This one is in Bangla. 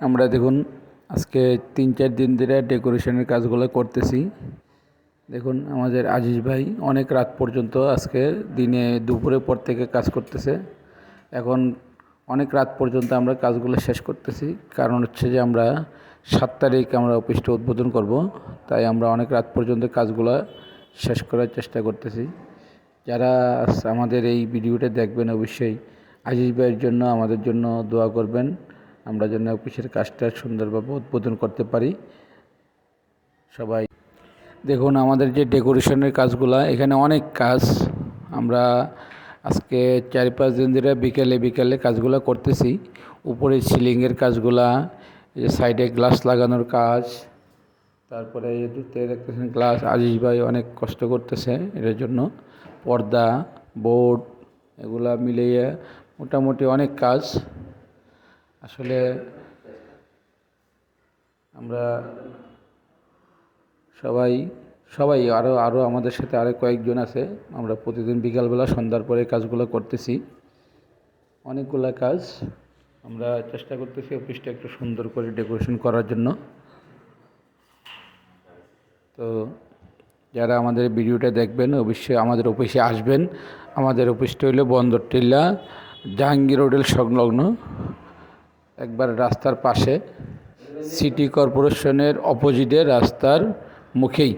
আমরা দেখুন আজকে 3-4 দিন ধরে ডেকোরেশনের কাজগুলো করতেছি। দেখুন আমাদের আজিজ ভাই অনেক রাত পর্যন্ত আজকে দিনে দুপুরের পর থেকে কাজ করতেছে। এখন অনেক রাত পর্যন্ত আমরা কাজগুলো শেষ করতেছি, কারণ হচ্ছে যে আমরা 7 তারিখ আমরা অফিসটা উদ্বোধন করব, তাই আমরা অনেক রাত পর্যন্ত কাজগুলো শেষ করার চেষ্টা করতেছি। যারা আমাদের এই ভিডিওটা দেখবেন অবশ্যই আজিজ ভাইয়ের জন্য আমাদের জন্য দোয়া করবেন, আমরা যেন অফিসের কাজটা সুন্দরভাবে উদ্বোধন করতে পারি। সবাই দেখুন আমাদের যে ডেকোরেশনের কাজগুলা, এখানে অনেক কাজ আমরা আজকে 4-5 দিন ধরে বিকেলে কাজগুলো করতেছি। উপরে সিলিংয়ের কাজগুলা, সাইডে গ্লাস লাগানোর কাজ, তারপরে এতে দেখতেছেন গ্লাস আজিজ ভাই অনেক কষ্ট করতেছে এটার জন্য। পর্দা, বোর্ড, এগুলা মিলিয়ে মোটামুটি অনেক কাজ। আসলে আমরা সবাই আরও আমাদের সাথে আরও কয়েকজন আছে, আমরা প্রতিদিন বিকালবেলা সন্ধ্যার পরে কাজগুলো করতেছি। অনেকগুলা কাজ আমরা চেষ্টা করতেছি অফিসটা একটু সুন্দর করে ডেকোরেশন করার জন্য। তো যারা আমাদের ভিডিওটা দেখবেন অবশ্যই আমাদের অফিসে আসবেন। আমাদের অফিসটা হইল বন্দর টিল্লা জাহাঙ্গীর হোটেল সংলগ্ন, একবার রাস্তার পাশে, সিটি কর্পোরেশনের অপোজিটে রাস্তার মুখেই।